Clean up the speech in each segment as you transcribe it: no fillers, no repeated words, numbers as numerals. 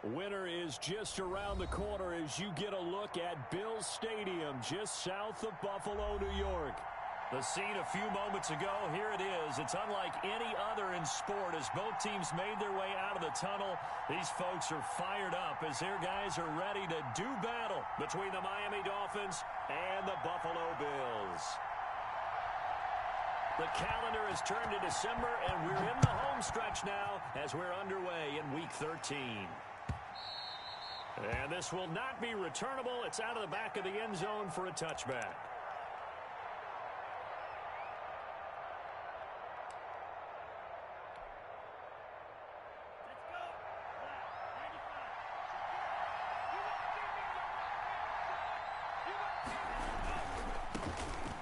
Winter is just around the corner as you get a look at Bills Stadium just south of Buffalo, New York. The scene a few moments ago, here it is. It's unlike any other in sport as both teams made their way out of the tunnel. These folks are fired up as their guys are ready to do battle between the Miami Dolphins and the Buffalo Bills. The calendar has turned to December, and we're in the home stretch now as we're underway in Week 13. And this will not be returnable. It's out of the back of the end zone for a touchback.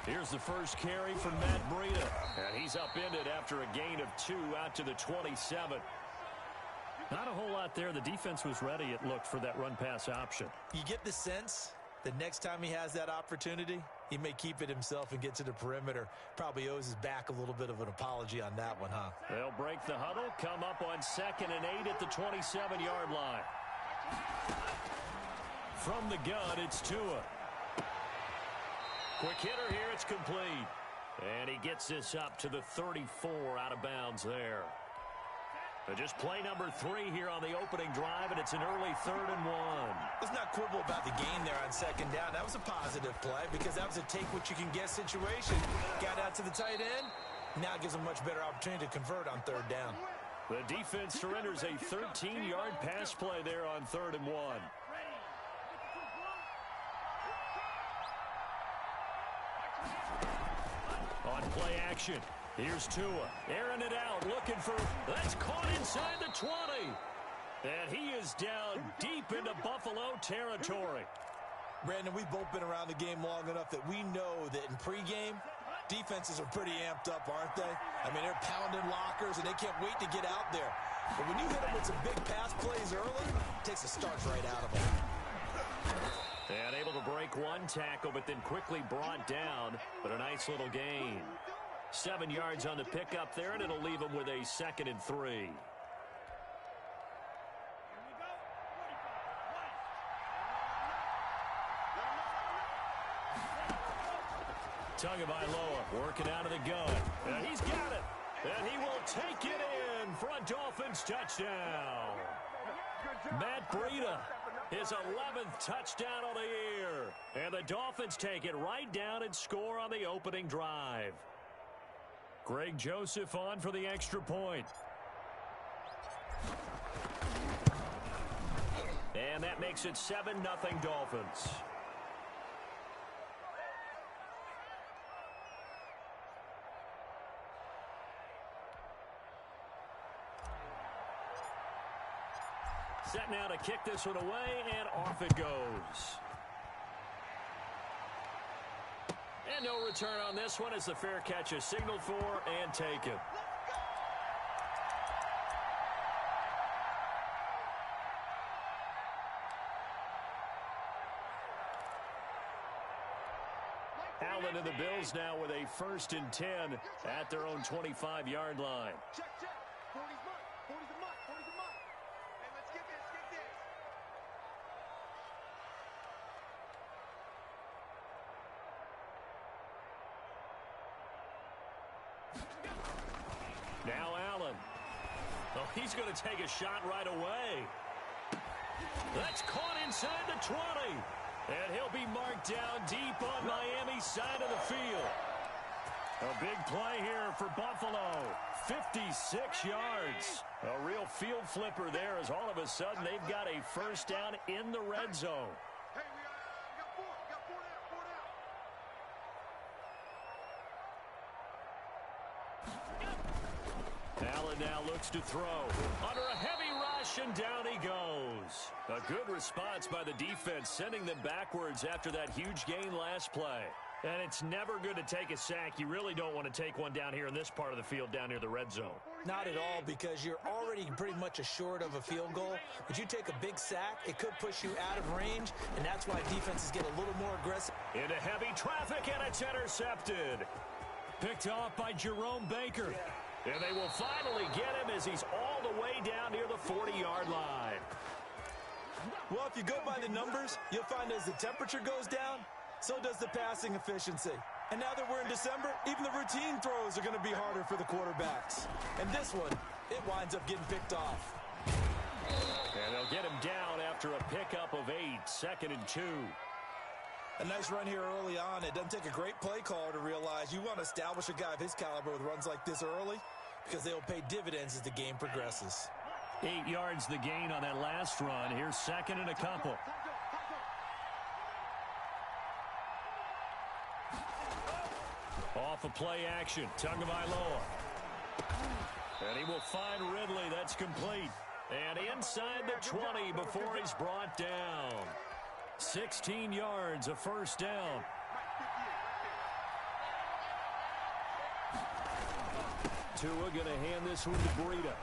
Here's the first carry for Matt Breida. And he's upended after a gain of 2 out to the 27. Not a whole lot there. The defense was ready, it looked, for that run-pass option. You get the sense that next time he has that opportunity, he may keep it himself and get to the perimeter. Probably owes his back a little bit of an apology on that one, huh? They'll break the huddle, come up on 2nd and 8 at the 27-yard line. From the gun, it's Tua. Quick hitter here, it's complete. And he gets this up to the 34 out of bounds there. Just play number 3 here on the opening drive, and it's an early 3rd and 1. Let's not quibble about the gain there on 2nd down. That was a positive play because that was a take-what-you-can-get situation. Got out to the tight end. Now it gives them a much better opportunity to convert on 3rd down. The defense surrenders a 13-yard pass play there on 3rd and 1. On play action. Here's Tua, airing it out, looking for, that's caught inside the 20. And he is down deep into Buffalo territory. Brandon, we've both been around the game long enough that we know that in pregame, defenses are pretty amped up, aren't they? I mean, they're pounding lockers, and they can't wait to get out there. But when you hit them with some big pass plays early, it takes the starch right out of them. And able to break one tackle, but then quickly brought down, but a nice little gain. 7 yards on the pickup there, and it'll leave them with a 2nd and 3. Tagovailoa working out of the gun. And he's got it. And he will take it in for a Dolphins touchdown. Matt Breida, his 11th touchdown of the year. And the Dolphins take it right down and score on the opening drive. Greg Joseph on for the extra point. And that makes it 7-0 Dolphins. Set now to kick this one away, and off it goes. And no return on this one as the fair catch is signaled for and taken. Allen and the Bills now with a 1st and 10 at their own 25-yard line. Check. 40's mark. 40's a mark. 40's a mark. Hey, let's get this. Now Allen. Oh, he's going to take a shot right away. That's caught inside the 20. And he'll be marked down deep on Miami's side of the field. A big play here for Buffalo. 56 yards. A real field flipper there as all of a sudden they've got a 1st down in the red zone. Hey, we got 4. We got 4 down. Allen now looks to throw. Under a heavy rush, and down he goes. A good response by the defense, sending them backwards after that huge gain last play. And it's never good to take a sack. You really don't want to take one down here in this part of the field down near the red zone. Not at all, because you're already pretty much assured of a field goal. But you take a big sack, it could push you out of range, and that's why defenses get a little more aggressive. Into heavy traffic, and it's intercepted. Picked off by Jerome Baker. And they will finally get him as he's all the way down near the 40-yard line. Well, if you go by the numbers, you'll find as the temperature goes down, so does the passing efficiency. And now that we're in December, even the routine throws are going to be harder for the quarterbacks. And this one, it winds up getting picked off. And they'll get him down after a pickup of 8, 2nd and 2. A nice run here early on. It doesn't take a great play caller to realize you want to establish a guy of his caliber with runs like this early because they will pay dividends as the game progresses. 8 yards the gain on that last run. Here's 2nd and a couple. Off a play action. Tagovailoa. And he will find Ridley. That's complete. And inside the 20 before he's brought down. 16 yards, a first down. Tua going to hand this one to Breida.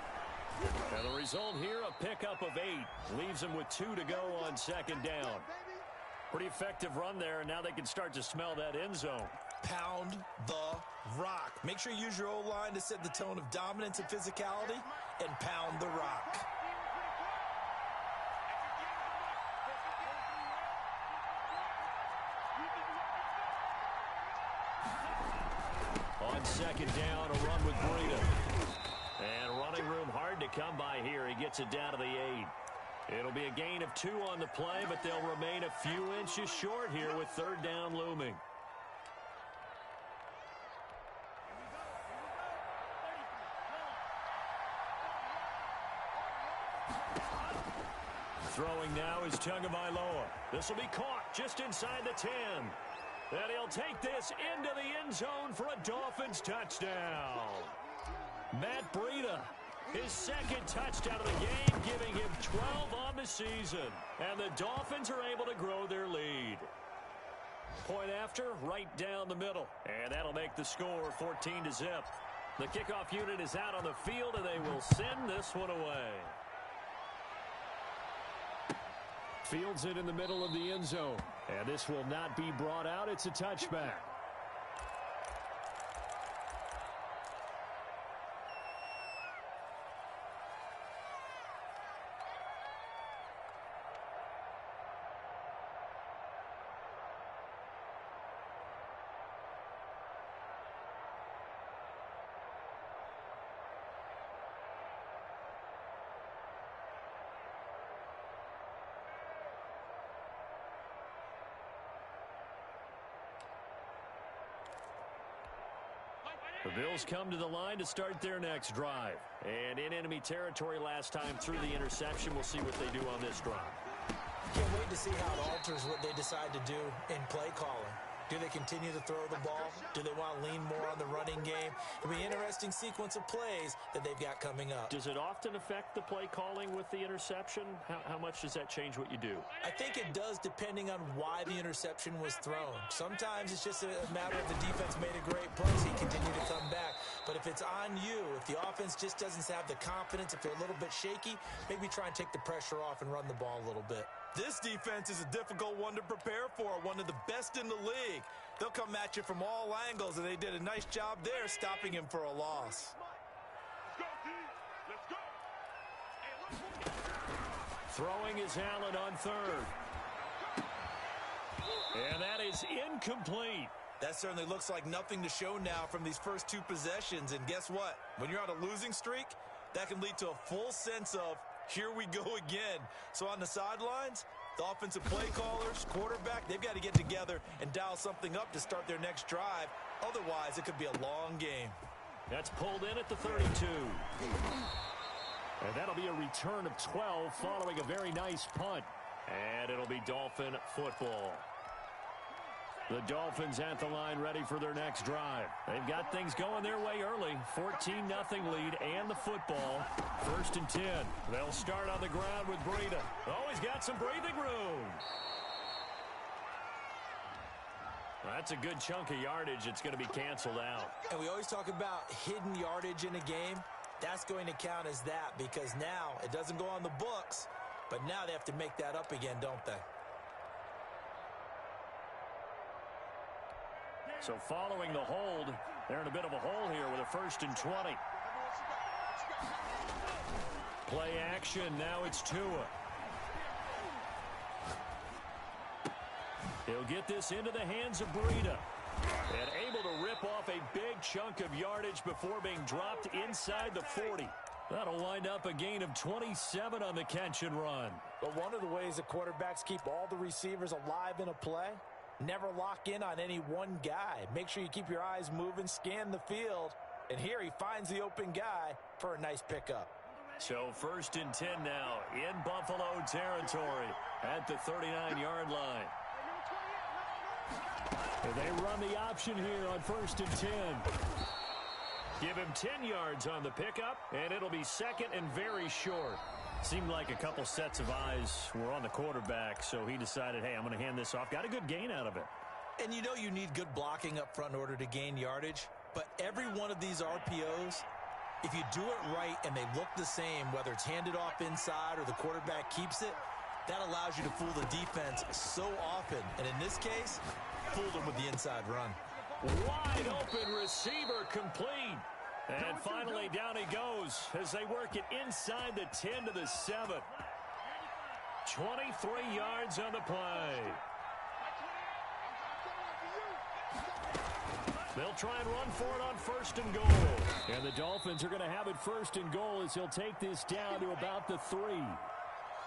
And the result here, a pickup of 8. Leaves him with 2 to go on 2nd down. Pretty effective run there, and now they can start to smell that end zone. Pound the rock. Make sure you use your O-line to set the tone of dominance and physicality, and pound the rock. On 2nd down, a run with Breida. And running room hard to come by here. He gets it down to the 8. It'll be a gain of 2 on the play, but they'll remain a few inches short here with 3rd down looming. Throwing now is Tagovailoa. This will be caught just inside the 10. And he'll take this into the end zone for a Dolphins touchdown. Matt Breida, his 2nd touchdown of the game, giving him 12 on the season. And the Dolphins are able to grow their lead. Point after, right down the middle. And that'll make the score 14-0. The kickoff unit is out on the field, and they will send this one away. Fields it in the middle of the end zone. And this will not be brought out. It's a touchback. The Bills come to the line to start their next drive. And in enemy territory last time through the interception. We'll see what they do on this drive. Can't wait to see how it alters what they decide to do in play calling. Do they continue to throw the ball? Do they want to lean more on the running game? It'll be an interesting sequence of plays that they've got coming up. Does it often affect the play calling with the interception? How much does that change what you do? I think it does depending on why the interception was thrown. Sometimes it's just a matter of the defense made a great play, so you continue to come back. But if it's on you, if the offense just doesn't have the confidence, if they're a little bit shaky, maybe try and take the pressure off and run the ball a little bit. This defense is a difficult one to prepare for, one of the best in the league. They'll come at you from all angles, and they did a nice job there stopping him for a loss. Throwing is Allen on 3rd. And that is incomplete. That certainly looks like nothing to show now from these first 2 possessions. And guess what? When you're on a losing streak, that can lead to a full sense of, here we go again. So on the sidelines, the offensive play callers, quarterback, they've got to get together and dial something up to start their next drive. Otherwise, it could be a long game. That's pulled in at the 32. And that'll be a return of 12 following a very nice punt. And it'll be Dolphin football. The Dolphins at the line ready for their next drive. They've got things going their way early. 14-0 lead and the football. 1st and 10. They'll start on the ground with Breida. Oh, he's got some breathing room. That's a good chunk of yardage. It's going to be canceled out. And we always talk about hidden yardage in a game. That's going to count as that because now it doesn't go on the books, but now they have to make that up again, don't they? So following the hold, they're in a bit of a hole here with a 1st and 20. Play action. Now it's Tua. He'll get this into the hands of Breida. And able to rip off a big chunk of yardage before being dropped inside the 40. That'll wind up a gain of 27 on the catch and run. But one of the ways that quarterbacks keep all the receivers alive in a play, never lock in on any one guy. Make sure you keep your eyes moving, scan the field. And here he finds the open guy for a nice pickup. So 1st and 10 now in Buffalo territory at the 39-yard line. And they run the option here on 1st and 10. Give him 10 yards on the pickup, and it'll be 2nd and very short. Seemed like a couple sets of eyes were on the quarterback, so he decided, hey, I'm going to hand this off. Got a good gain out of it. And you know you need good blocking up front in order to gain yardage, but every one of these RPOs, if you do it right and they look the same, whether it's handed off inside or the quarterback keeps it, that allows you to fool the defense so often. And in this case, fooled them with the inside run. Wide open receiver complete. And finally down he goes as they work it inside the 10 to the 7. 23 yards on the play. They'll try and run for it on 1st and goal. And the Dolphins are going to have it 1st and goal as he'll take this down to about the 3.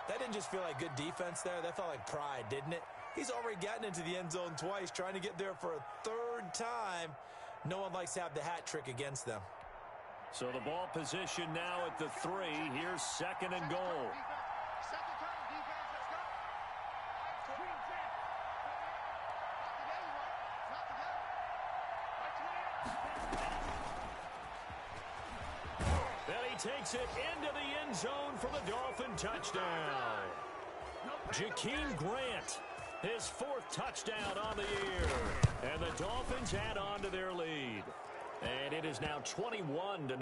That didn't just feel like good defense there. That felt like pride, didn't it? He's already gotten into the end zone twice, trying to get there for a 3rd time. No one likes to have the hat trick against them. So the ball position now at the 3. Here's 2nd and goal. Then he takes it into the end zone for the Dolphin touchdown. Jakeem Grant, his 4th touchdown on the year. And the Dolphins add on to their lead. And it is now 21-0.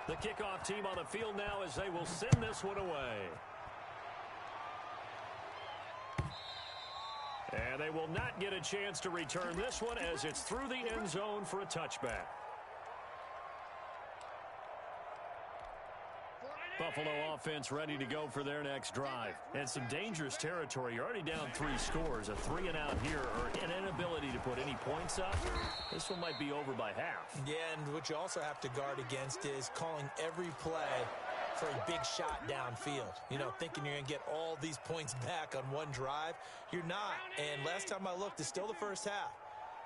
The kickoff team on the field now as they will send this one away. And they will not get a chance to return this one as it's through the end zone for a touchback. Buffalo offense ready to go for their next drive. And some dangerous territory. You're already down 3 scores. A 3 and out here or an inability to put any points up. This one might be over by half. Yeah, and what you also have to guard against is calling every play for a big shot downfield. You know, thinking you're going to get all these points back on one drive. You're not. And last time I looked, it's still the first half.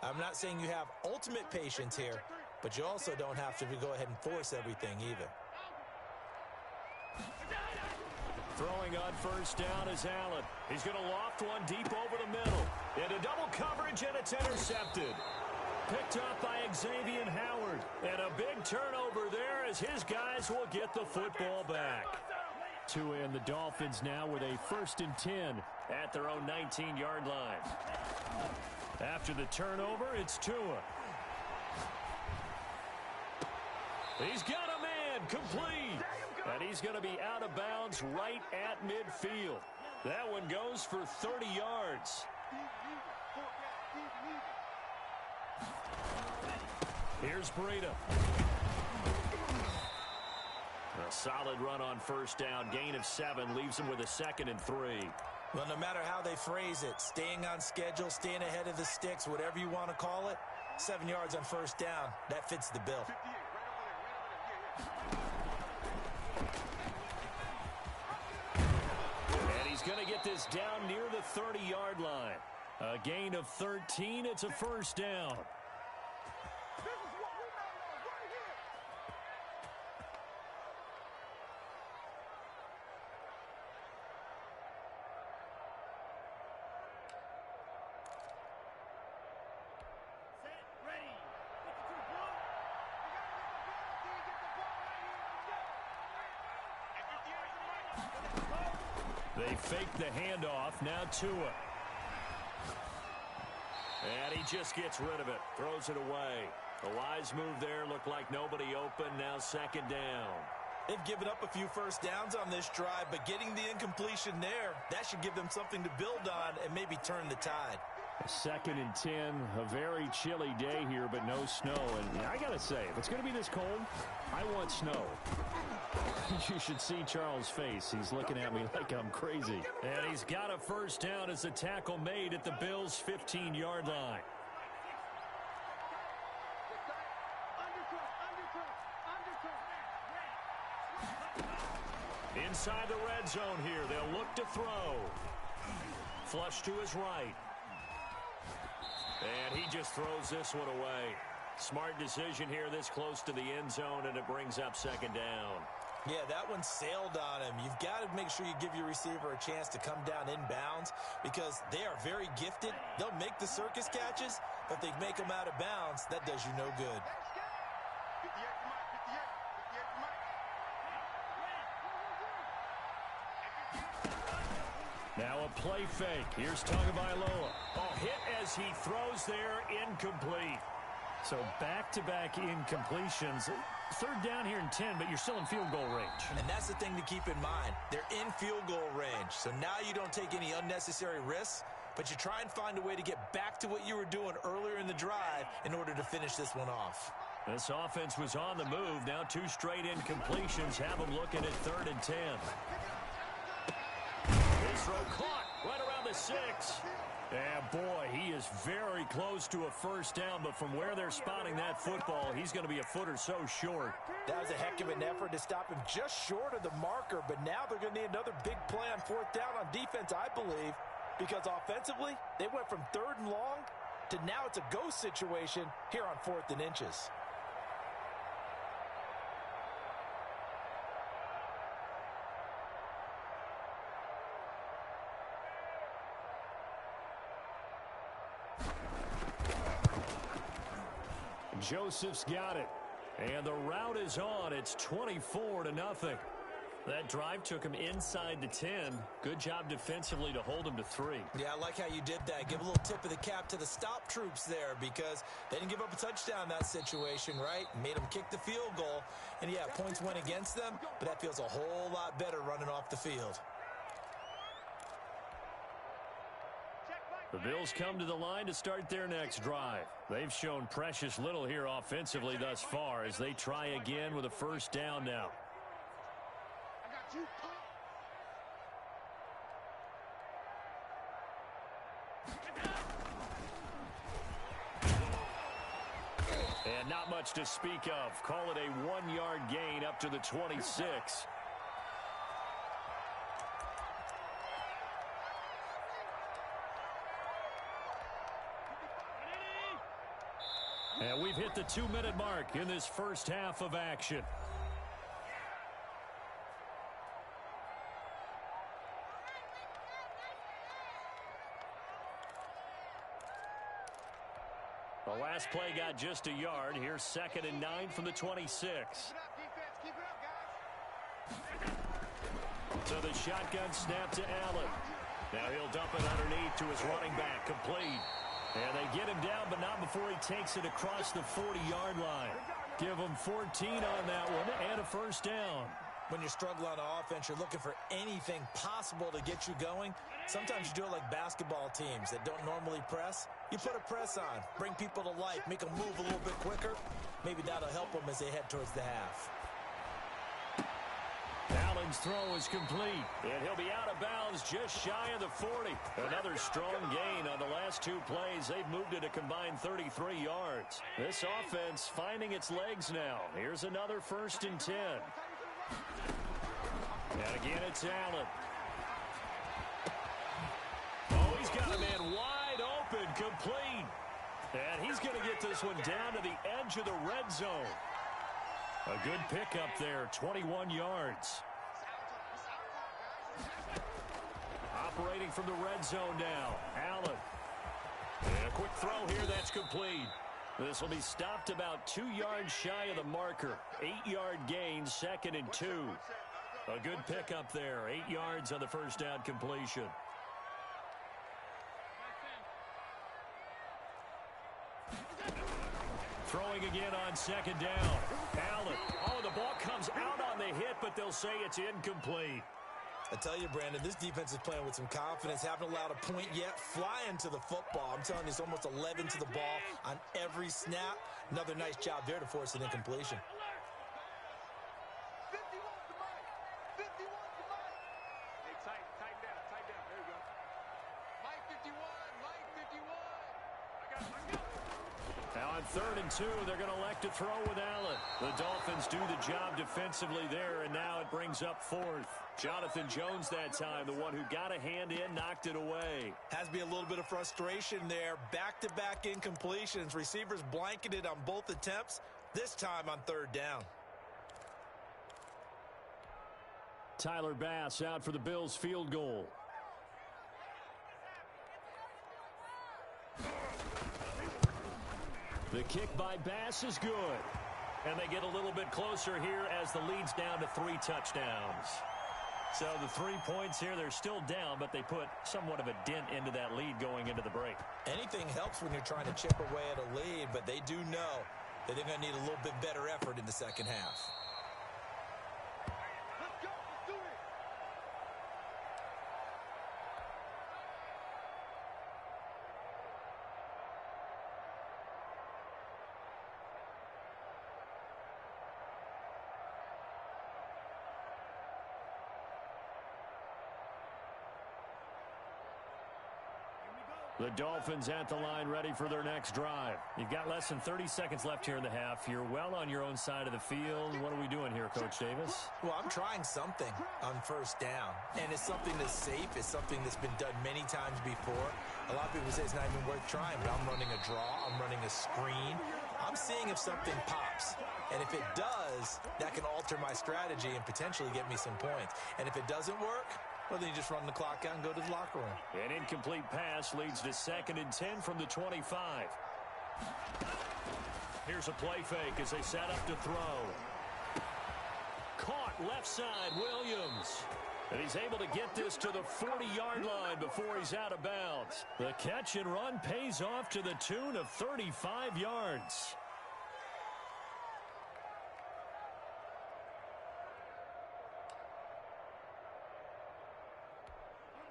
I'm not saying you have ultimate patience here, but you also don't have to go ahead and force everything either. Throwing on 1st down is Allen. He's going to loft one deep over the middle. Into double coverage, and it's intercepted. Picked up by Xavier Howard. And a big turnover there as his guys will get the football back. To end the Dolphins now with a 1st and 10 at their own 19-yard line. After the turnover, it's Tua. He's got a man complete. And he's going to be out of bounds right at midfield. That one goes for 30 yards. Here's Breida. A solid run on 1st down. Gain of 7 leaves him with a 2nd and 3. Well, no matter how they phrase it, staying on schedule, staying ahead of the sticks, whatever you want to call it, 7 yards on 1st down, that fits the bill. He's going to get this down near the 30-yard line. A gain of 13. It's a 1st down. They fake the handoff. Now Tua. And he just gets rid of it. Throws it away. A wise move there. Looked like nobody open. Now 2nd down. They've given up a few 1st downs on this drive, but getting the incompletion there, that should give them something to build on and maybe turn the tide. 2nd and 10, a very chilly day here, but no snow. And I got to say, if it's going to be this cold, I want snow. You should see Charles' face. He's looking at me like I'm crazy. And he's got a first down as the tackle made at the Bills' 15-yard line. Inside the red zone here, they'll look to throw. Flush to his right. And he just throws this one away. Smart decision here this close to the end zone, and it brings up 2nd down. Yeah, that one sailed on him. You've got to make sure you give your receiver a chance to come down inbounds because they are very gifted. They'll make the circus catches, but if they make them out of bounds, that does you no good. Now a play fake. Here's Tagovailoa. Oh, hit as he throws there, incomplete. So back-to-back incompletions. 3rd down here and 10, but you're still in field goal range. And that's the thing to keep in mind. They're in field goal range. So now you don't take any unnecessary risks, but you try and find a way to get back to what you were doing earlier in the drive in order to finish this one off. This offense was on the move. Now 2 straight incompletions have them looking at 3rd and 10. This throw caught right around the 6. And boy, he is very close to a first down, but from where they're spotting that football, he's going to be a foot or so short. That was a heck of an effort to stop him just short of the marker, but now they're going to need another big play on 4th down on defense, I believe, because offensively, they went from 3rd and long to now it's a go situation here on 4th and inches. Joseph's got it. And the route is on. It's 24-0. That drive took him inside the 10. Good job defensively to hold him to 3. Yeah, I like how you did that. Give a little tip of the cap to the stop troops there because they didn't give up a touchdown in that situation, right? Made them kick the field goal. And, yeah, points went against them, but that feels a whole lot better running off the field. The Bills come to the line to start their next drive. They've shown precious little here offensively thus far as they try again with a first down now. And not much to speak of. Call it a 1-yard gain up to the 26. And we've hit the 2-minute mark in this first half of action. The last play got just a yard. Here's 2nd and 9 from the 26. So the shotgun snap to Allen. Now he'll dump it underneath to his running back, complete. And they get him down, but not before he takes it across the 40-yard line. Give him 14 on that one and a first down. When you're struggling on offense, you're looking for anything possible to get you going. Sometimes you do it like basketball teams that don't normally press. You put a press on, bring people to life, make them move a little bit quicker. Maybe that'll help them as they head towards the half. Allen's throw is complete, and he'll be out of bounds just shy of the 40. Another strong gain on the last 2 plays. They've moved it a combined 33 yards. This offense finding its legs now. Here's another 1st and 10. And again, it's Allen. Oh, he's got a man wide open, complete. And he's going to get this one down to the edge of the red zone. A good pickup there, 21 yards. Operating from the red zone now, Allen. And a quick throw here, that's complete. This will be stopped about 2 yards shy of the marker. 8-yard gain, 2nd and 2. A good pickup there, 8 yards on the first down completion. Throwing again on 2nd down. Allen. Oh, the ball comes out on the hit, but they'll say it's incomplete. I tell you, Brandon, this defense is playing with some confidence. Haven't allowed a point yet. Flying to the football. I'm telling you, it's almost 11 to the ball on every snap. Another nice job there to force an incompletion. 51 to Mike. 51 to Mike. Hey, tighten down. There you go. Mike 51. Mike 51. I got it. Now on 3rd and 2, they're going to elect to throw with Allen. The Dolphins do the job defensively there, and now it brings up 4th. Jonathan Jones that time, the one who got a hand in, knocked it away. Has to be a little bit of frustration there. Back-to-back incompletions. Receivers blanketed on both attempts, this time on 3rd down. Tyler Bass out for the Bills field goal. The kick by Bass is good. And they get a little bit closer here as the lead's down to 3 touchdowns. So the 3 points here, they're still down, but they put somewhat of a dent into that lead going into the break. Anything helps when you're trying to chip away at a lead, but they do know that they're going to need a little bit better effort in the second half. Let's go. Let's do it. The Dolphins at the line ready for their next drive. You've got less than 30 seconds left here in the half. You're well on your own side of the field. What are we doing here, Coach Davis? Well, I'm trying something on 1st down, and it's something that's safe. It's something that's been done many times before. A lot of people say it's not even worth trying, but I'm running a draw. I'm running a screen. I'm seeing if something pops, and if it does, that can alter my strategy and potentially get me some points. And if it doesn't work, well, then you just run the clock out and go to the locker room. An incomplete pass leads to 2nd and 10 from the 25. Here's a play fake as they set up to throw. Caught left side, Williams. And he's able to get this to the 40-yard line before he's out of bounds. The catch and run pays off to the tune of 35 yards.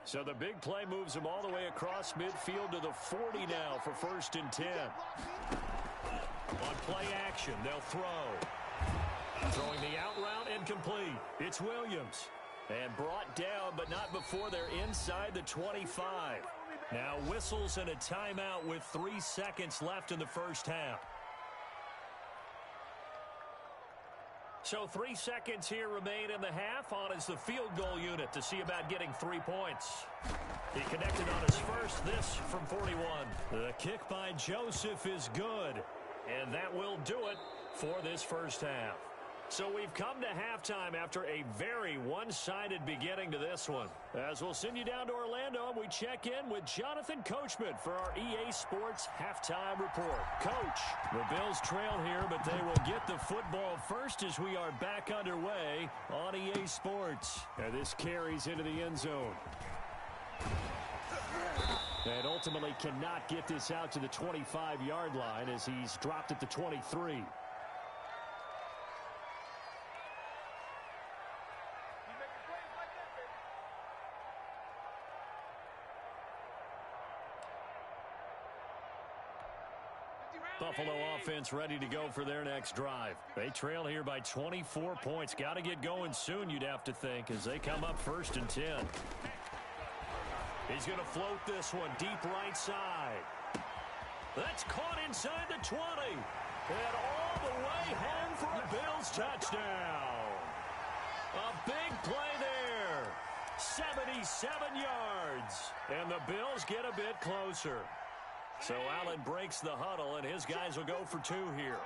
So the big play moves him all the way across midfield to the 40 now for 1st and 10. On play action, they'll throw. Throwing the out route incomplete. It's Williams. And brought down, but not before they're inside the 25. Now whistles and a timeout with 3 seconds left in the first half. So 3 seconds here remain in the half. On is the field goal unit to see about getting 3 points. He connected on his first, this from 41. The kick by Joseph is good. And that will do it for this first half. So we've come to halftime after a very one-sided beginning to this one. As we'll send you down to Orlando, we check in with Jonathan Coachman for our EA Sports Halftime Report. Coach, the Bills trail here, but they will get the football first as we are back underway on EA Sports. And this carries into the end zone. And ultimately cannot get this out to the 25-yard line as he's dropped at the 23. Buffalo offense ready to go for their next drive. They trail here by 24 points. Got to get going soon, you'd have to think, as they come up 1st and 10. He's going to float this one deep right side. That's caught inside the 20. And all the way home for a Bills touchdown. A big play there. 77 yards. And the Bills get a bit closer. So Allen breaks the huddle, and his guys will go for 2 here.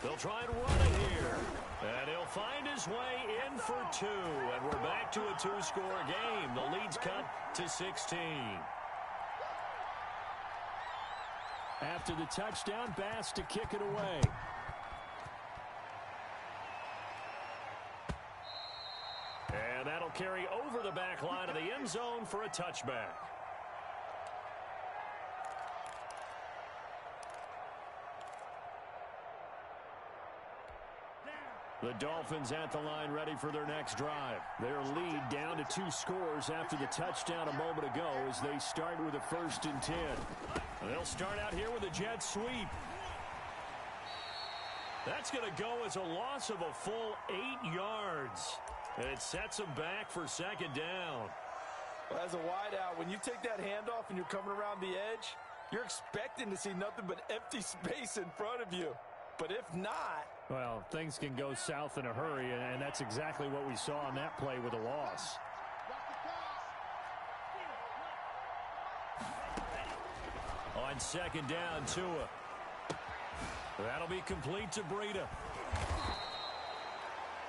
They'll try and run it here. And he'll find his way in for 2. And we're back to a 2-score game. The lead's cut to 16. After the touchdown, Bass to kick it away. And that'll carry over the back line of the end zone for a touchback. The Dolphins at the line ready for their next drive. Their lead down to 2 scores after the touchdown a moment ago as they start with a 1st and 10. They'll start out here with a jet sweep. That's going to go as a loss of a full 8 yards. And it sets them back for 2nd down. Well, as a wideout, when you take that handoff and you're coming around the edge, you're expecting to see nothing but empty space in front of you. But if not... Well, things can go south in a hurry, and that's exactly what we saw on that play with a loss. On 2nd down, Tua. That'll be complete to Breida.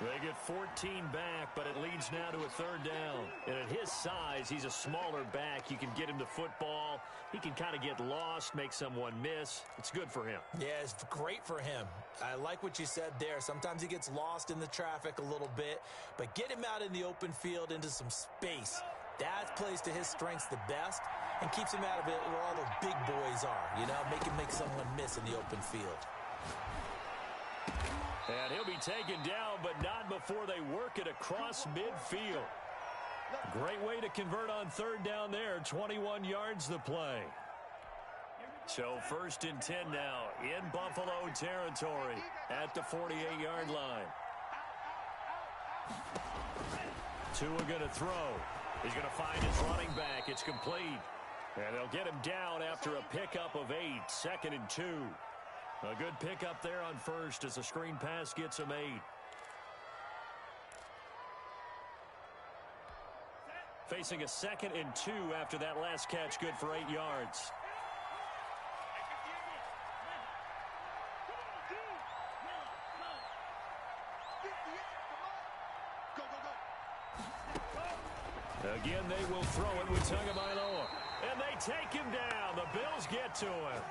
They get 14 back, but it leads now to a 3rd down. And at his size, he's a smaller back. You can get him the football. He can kind of get lost, make someone miss. It's good for him. Yeah, it's great for him. I like what you said there. Sometimes he gets lost in the traffic a little bit, but get him out in the open field into some space. That plays to his strengths the best and keeps him out of it where all the big boys are, you know, make someone miss in the open field. And he'll be taken down, but not before they work it across midfield. Great way to convert on 3rd down there. 21 yards the play. So 1st and 10 now in Buffalo territory at the 48-yard line. Tua going to throw. He's going to find his running back. It's complete. And they'll get him down after a pickup of 8. 2nd and 2. A good pickup there on 1st as the screen pass gets him 8. Facing a 2nd and 2 after that last catch, good for 8 yards. Again, they will throw it with Tagovailoa. And they take him down. The Bills get to him.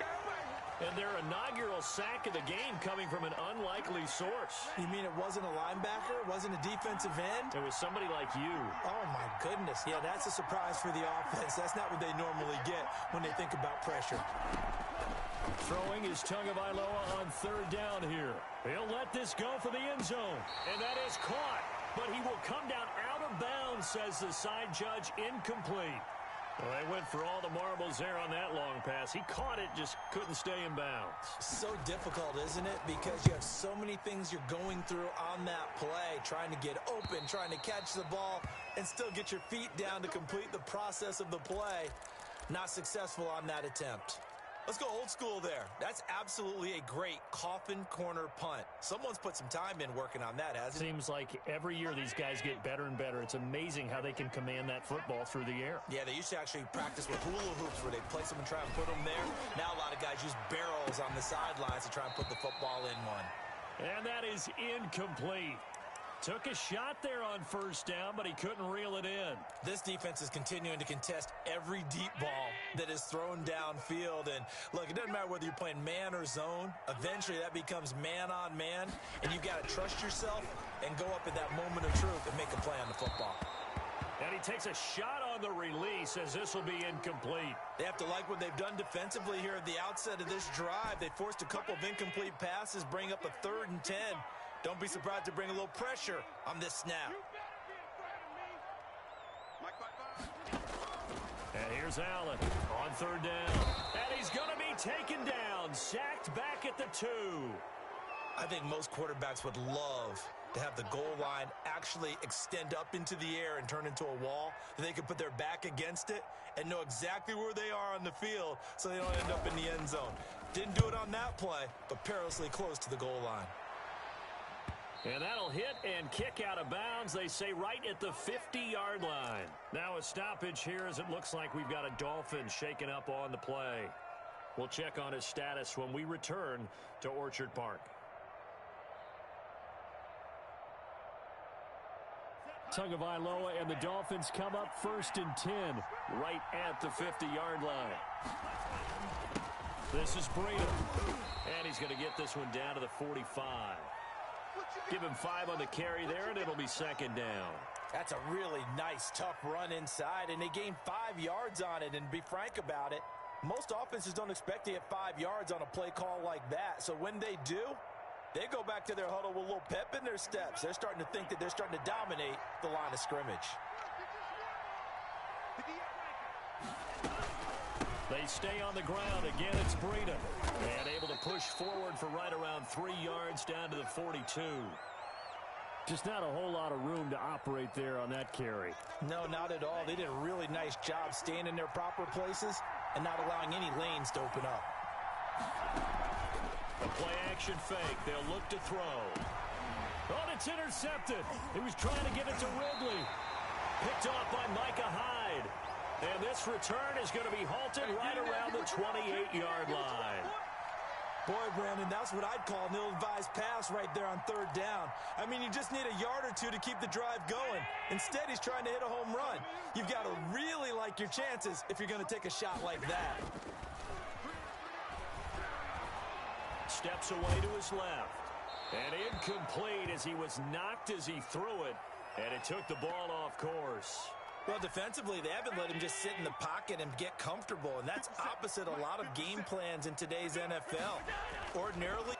And their inaugural sack of the game coming from an unlikely source. You mean it wasn't a linebacker? It wasn't a defensive end? It was somebody like you. Oh, my goodness. Yeah, that's a surprise for the offense. That's not what they normally get when they think about pressure. Throwing is Tagovailoa on 3rd down here. He'll let this go for the end zone. And that is caught. But he will come down out of bounds, says the side judge. Incomplete. Well, they went for all the marbles there on that long pass. He caught it, just couldn't stay in bounds. So difficult, isn't it? Because you have so many things you're going through on that play, trying to get open, trying to catch the ball, and still get your feet down to complete the process of the play. Not successful on that attempt. Let's go old school there. That's absolutely a great coffin corner punt. Someone's put some time in working on that, hasn't it? Seems like every year these guys get better and better. It's amazing how they can command that football through the air. Yeah, they used to actually practice with hula hoops where they place them and try and put them there. Now a lot of guys use barrels on the sidelines to try and put the football in one. And that is incomplete. Took a shot there on 1st down, but he couldn't reel it in. This defense is continuing to contest every deep ball that is thrown downfield. And look, it doesn't matter whether you're playing man or zone. Eventually that becomes man on man, and you've got to trust yourself and go up at that moment of truth and make a play on the football. And he takes a shot on the release as this will be incomplete. They have to like what they've done defensively here at the outset of this drive. They forced a couple of incomplete passes, bring up a 3rd and 10. Don't be surprised to bring a little pressure on this snap. And here's Allen on 3rd down. And he's going to be taken down, sacked back at the 2. I think most quarterbacks would love to have the goal line actually extend up into the air and turn into a wall. They can put their back against it and know exactly where they are on the field so they don't end up in the end zone. Didn't do it on that play, but perilously close to the goal line. And that'll hit and kick out of bounds, they say, right at the 50-yard line. Now a stoppage here as it looks like we've got a Dolphin shaken up on the play. We'll check on his status when we return to Orchard Park. Tagovailoa and the Dolphins come up 1st and 10 right at the 50-yard line. This is Breida. And he's going to get this one down to the 45. Give him 5 on the carry there, and it'll be 2nd down. That's a really nice, tough run inside, and they gained 5 yards on it. And be frank about it, most offenses don't expect to get 5 yards on a play call like that. So when they do, They go back to their huddle with a little pep in their steps. They're starting to think that they're starting to dominate the line of scrimmage. They stay on the ground. Again, it's Breida. And able to push forward for right around 3 yards down to the 42. Just not a whole lot of room to operate there on that carry. No, not at all. They did a really nice job staying in their proper places and not allowing any lanes to open up. A play-action fake. They'll look to throw. Oh, it's intercepted. He was trying to get it to Ridley. Picked off by Micah Hyde. And this return is going to be halted right around the 28-yard line. Boy, Brandon, that's what I'd call an ill-advised pass right there on third down. I mean, you just need a yard or two to keep the drive going. Instead, he's trying to hit a home run. You've got to really like your chances if you're going to take a shot like that. Steps away to his left. And incomplete as he was knocked as he threw it. And it took the ball off course. Well, defensively, they haven't let him just sit in the pocket and get comfortable, and that's opposite a lot of game plans in today's NFL. Ordinarily,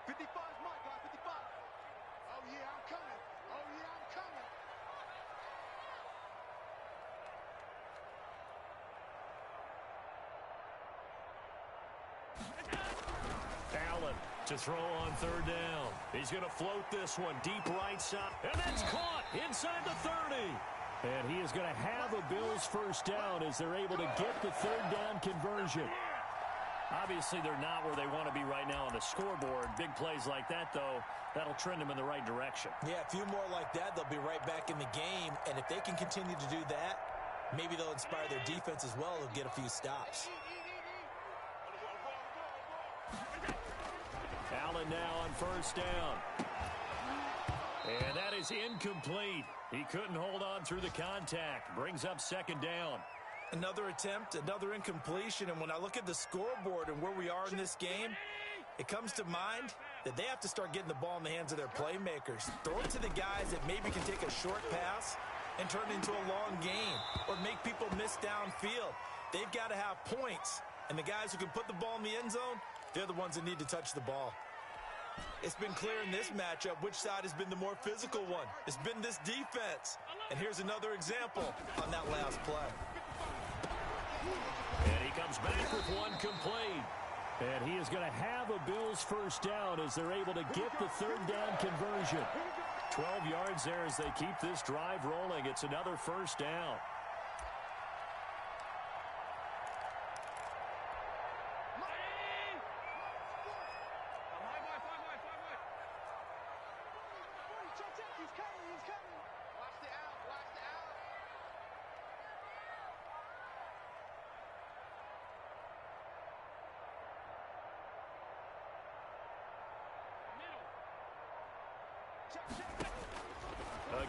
55 is my guy, 55. Oh, yeah, I'm coming. Oh, yeah, I'm coming. Allen to throw on third down. He's going to float this one deep right side. And that's caught inside the 30. And he is going to have a Bills first down as they're able to get the third down conversion. Obviously, they're not where they want to be right now on the scoreboard. Big plays like that, though, that'll trend them in the right direction. yeah, a few more like that, they'll be right back in the game. And if they can continue to do that, maybe they'll inspire their defense as well. They'll get a few stops. Allen now on first down. And that is incomplete. He couldn't hold on through the contact. Brings up second down. Another attempt, another incompletion. And when I look at the scoreboard and where we are in this game, it comes to mind that they have to start getting the ball in the hands of their playmakers. Throw it to the guys that maybe can take a short pass and turn it into a long game or make people miss downfield. They've got to have points. And the guys who can put the ball in the end zone, they're the ones that need to touch the ball. It's been clear in this matchup which side has been the more physical one. It's been this defense. And here's another example on that last play. And he comes back with one complete. And he is going to have a Bills first down as they're able to get the third down conversion. 12 yards there as they keep this drive rolling. It's another first down.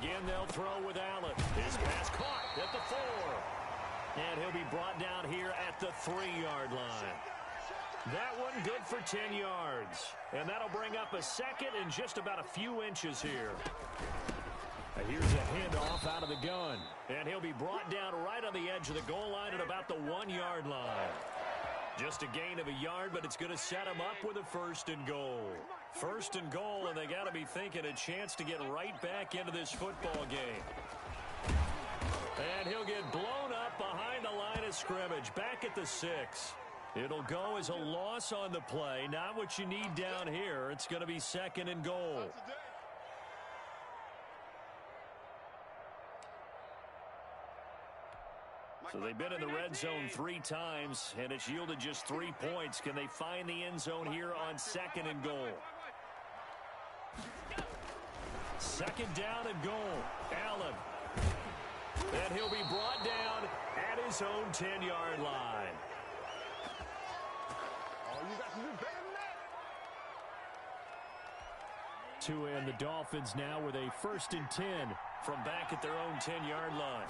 Again, they'll throw with Allen. His pass caught at the 4. And he'll be brought down here at the 3-yard line. That one good for 10 yards. And that'll bring up a second and just about a few inches here. Here's a handoff out of the gun. And he'll be brought down right on the edge of the goal line at about the 1-yard line. Just a gain of a yard, but it's going to set him up with a first and goal. First and goal, and they got to be thinking a chance to get right back into this football game. And he'll get blown up behind the line of scrimmage, back at the 6. It'll go as a loss on the play. Not what you need down here. It's going to be second and goal. So they've been in the red zone 3 times, and it's yielded just 3 points. Can they find the end zone here on second and goal? Second down and goal. Allen. And he'll be brought down at his own 10-yard line. Oh, you got to do better than that. Tua and the Dolphins now with a first and 10 from back at their own 10-yard line.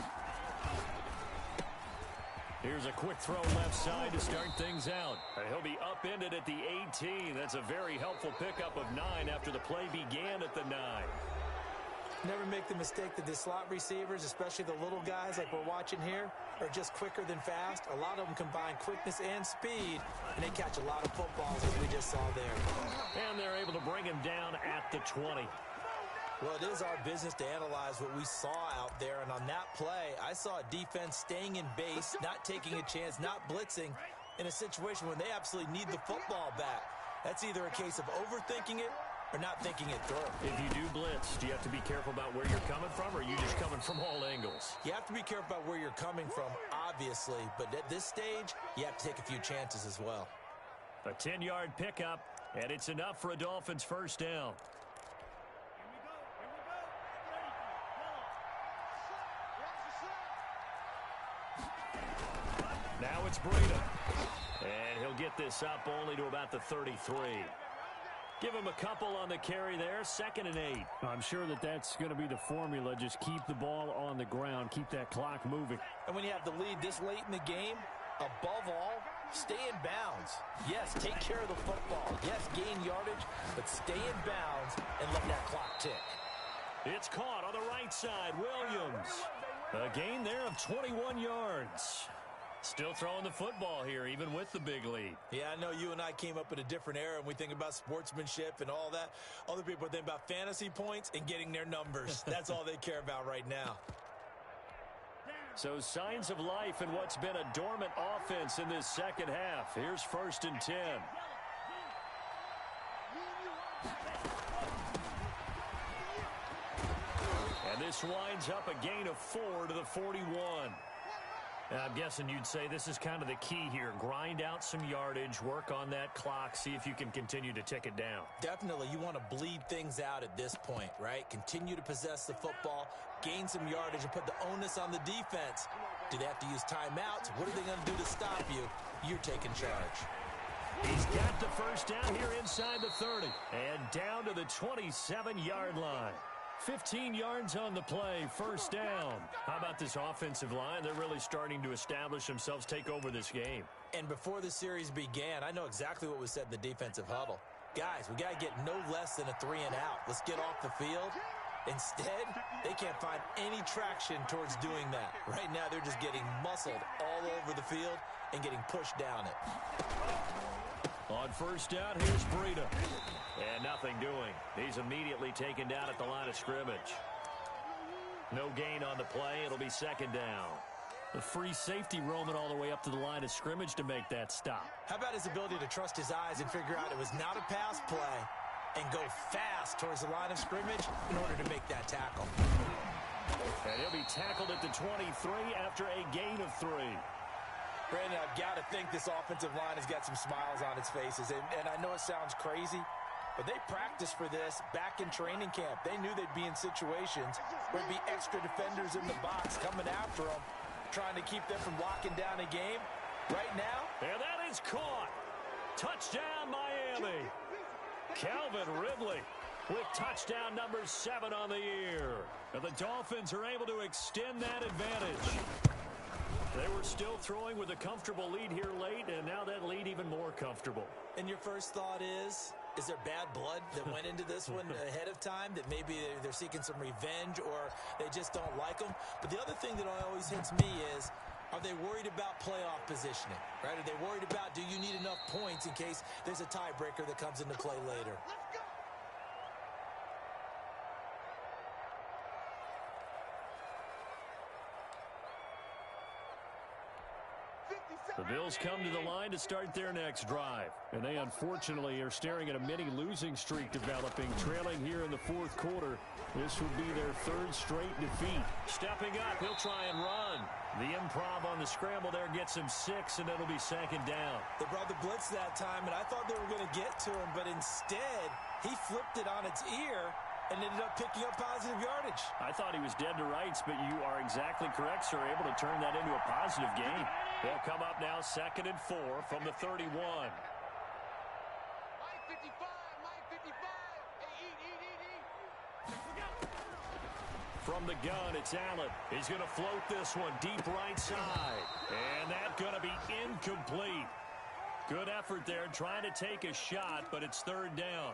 Here's a quick throw left side to start things out. He'll be upended at the 18. That's a very helpful pickup of 9 after the play began at the 9. Never make the mistake that the slot receivers, especially the little guys like we're watching here, are just quicker than fast. A lot of them combine quickness and speed, and they catch a lot of footballs, as we just saw there. And they're able to bring him down at the 20. Well, it is our business to analyze what we saw out there, and on that play, I saw a defense staying in base, not taking a chance, not blitzing, in a situation when they absolutely need the football back. That's either a case of overthinking it or not thinking it through. If you do blitz, do you have to be careful about where you're coming from, or are you just coming from all angles? You have to be careful about where you're coming from, obviously, but at this stage, you have to take a few chances as well. A 10-yard pickup, and it's enough for a Dolphins first down. Now it's Breida. And he'll get this up only to about the 33. Give him a couple on the carry there, 2nd and 8. I'm sure that that's going to be the formula. Just keep the ball on the ground, keep that clock moving. And when you have the lead this late in the game, above all, stay in bounds. Yes, take care of the football. Yes, gain yardage, but stay in bounds and let that clock tick. It's caught on the right side, Williams. A gain there of 21 yards. Still throwing the football here, even with the big lead. Yeah, I know you and I came up in a different era, and we think about sportsmanship and all that. Other people think about fantasy points and getting their numbers. That's all they care about right now. So signs of life in what's been a dormant offense in this second half. Here's 1st and 10. And this winds up a gain of 4 to the 41. I'm guessing you'd say this is kind of the key here. Grind out some yardage, work on that clock, see if you can continue to tick it down. Definitely, you want to bleed things out at this point, right? Continue to possess the football, gain some yardage, and put the onus on the defense. Do they have to use timeouts? What are they going to do to stop you? You're taking charge. He's got the first down here inside the 30 and down to the 27-yard line. 15 yards on the play, 1st down. How about this offensive line? They're really starting to establish themselves, take over this game. And before the series began, I know exactly what was said in the defensive huddle. Guys, we got to get no less than a 3 and out. Let's get off the field. Instead, they can't find any traction towards doing that. Right now, they're just getting muscled all over the field and getting pushed down it. On 1st down, here's Breida. And nothing doing. He's immediately taken down at the line of scrimmage. No gain on the play. It'll be 2nd down. The free safety roaming all the way up to the line of scrimmage to make that stop. How about his ability to trust his eyes and figure out it was not a pass play and go fast towards the line of scrimmage in order to make that tackle. And he'll be tackled at the 23 after a gain of 3. Brandon, I've got to think this offensive line has got some smiles on its faces. And I know it sounds crazy, but they practiced for this back in training camp. They knew they'd be in situations where there'd be extra defenders in the box coming after them, trying to keep them from locking down a game. Right now, and that is caught. Touchdown, Miami. Calvin Ridley with touchdown number 7 on the year. And the Dolphins are able to extend that advantage. They were still throwing with a comfortable lead here late, and now that lead even more comfortable. And your first thought is there bad blood that went into this one ahead of time, that maybe they're seeking some revenge or they just don't like them? But the other thing that always hits me is, are they worried about playoff positioning, right? Are they worried about, do you need enough points in case there's a tiebreaker that comes into play later? The Bills come to the line to start their next drive. And they unfortunately are staring at a mini losing streak developing, trailing here in the 4th quarter. This would be their 3rd straight defeat. Stepping up, he'll try and run. The improv on the scramble there gets him 6, and it'll be 2nd down. They brought the blitz that time, and I thought they were going to get to him, but instead, he flipped it on its ear and ended up picking up positive yardage. I thought he was dead to rights, but you are exactly correct, sir, able to turn that into a positive gain. They'll come up now 2nd and 4 from the 31. Mike 55, Mike 55. Hey, eat. From the gun, it's Allen. He's going to float this one deep right side. And that's going to be incomplete. Good effort there trying to take a shot, but it's 3rd down.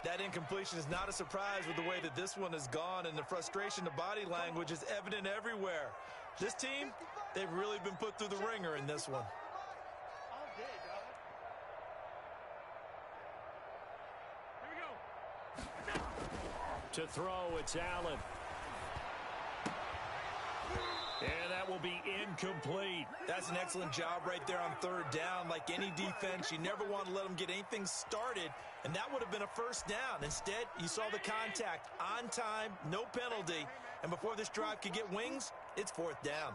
That incompletion is not a surprise with the way that this one has gone, and the frustration, the body language is evident everywhere. This team, they've really been put through the ringer in this one. To throw, it's Allen. And that will be incomplete. That's an excellent job right there on third down. Like any defense, you never want to let them get anything started, and that would have been a first down. Instead, you saw the contact on time, no penalty, and before this drive could get wings, it's fourth down.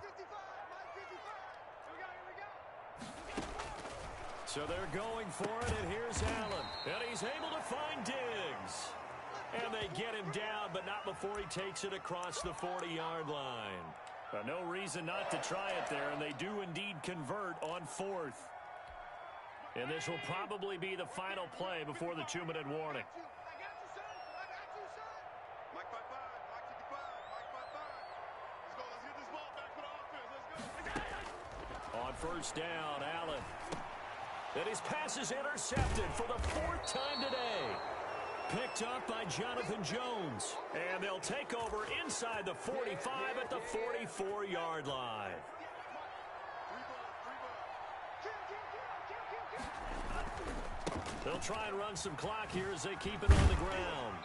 So they're going for it, and here's Allen. And he's able to find Diggs. And they get him down, but not before he takes it across the 40-yard line. No reason not to try it there, and they do indeed convert on fourth. And this will probably be the final play before the 2-minute warning. On first down, Allen. And his pass is intercepted for the fourth time today. Picked up by Jonathan Jones. And they'll take over inside the 45 at the 44-yard line. They'll try and run some clock here as they keep it on the ground.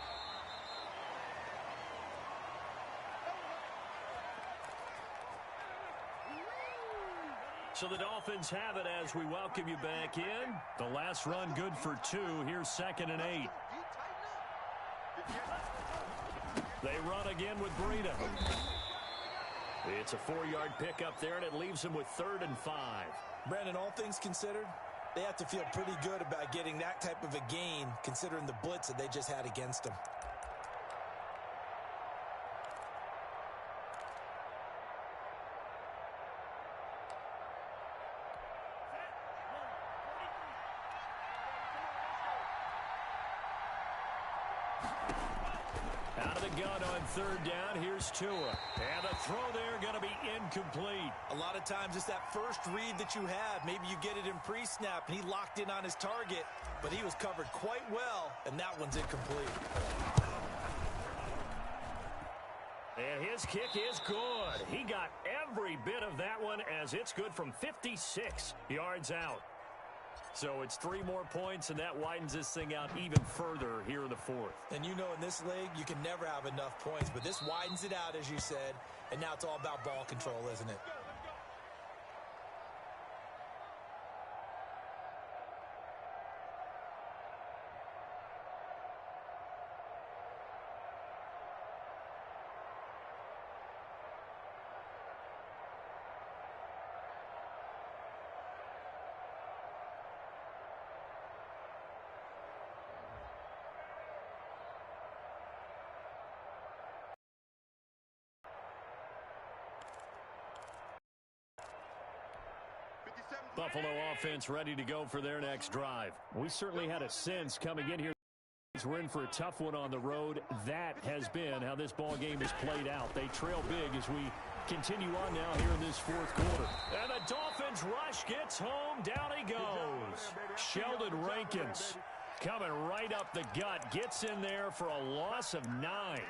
So the Dolphins have it as we welcome you back in. The last run good for 2. Here's 2nd and 8. They run again with Breida. It's a 4-yard pickup there, and it leaves them with 3rd and 5. Brandon, all things considered, they have to feel pretty good about getting that type of a gain, considering the blitz that they just had against them. Out of the gun on 3rd down, here's Tua. And the throw there going to be incomplete. A lot of times it's that first read that you have. Maybe you get it in pre-snap, and he locked in on his target, but he was covered quite well, and that one's incomplete. And his kick is good. He got every bit of that one as it's good from 56 yards out. So it's 3 more points, and that widens this thing out even further here in the 4th. And you know in this league, you can never have enough points, but this widens it out, as you said, and now it's all about ball control, isn't it? Buffalo offense ready to go for their next drive. We certainly had a sense coming in here. We're in for a tough one on the road. That has been how this ball game has played out. They trail big as we continue on now here in this 4th quarter. And the Dolphins rush gets home. Down he goes. Sheldon Rankins coming right up the gut. Gets in there for a loss of 9.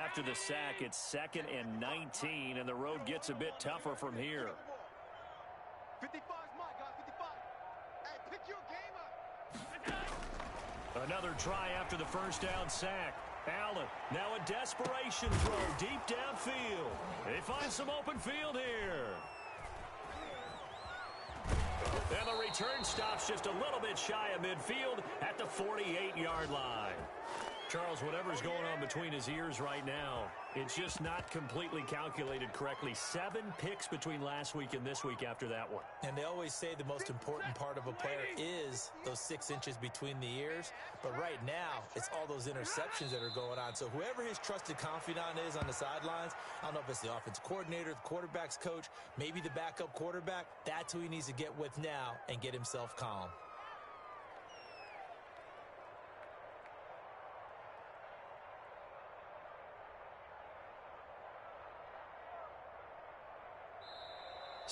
After the sack, it's 2nd and 19, and the road gets a bit tougher from here. 55's my guy, 55. Hey, pick your game up. Another try after the first down sack. Allen, now a desperation throw deep downfield. They find some open field here. And the return stops just a little bit shy of midfield at the 48-yard line. Charles, whatever's going on between his ears right now, it's just not completely calculated correctly. 7 picks between last week and this week after that one. And they always say the most important part of a player is those 6 inches between the ears. But right now, it's all those interceptions that are going on. So whoever his trusted confidant is on the sidelines, I don't know if it's the offense coordinator, the quarterback's coach, maybe the backup quarterback, that's who he needs to get with now and get himself calm.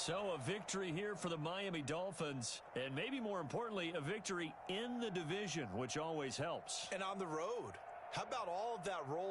So a victory here for the Miami Dolphins, and maybe more importantly, a victory in the division, which always helps. And on the road. How about all of that roll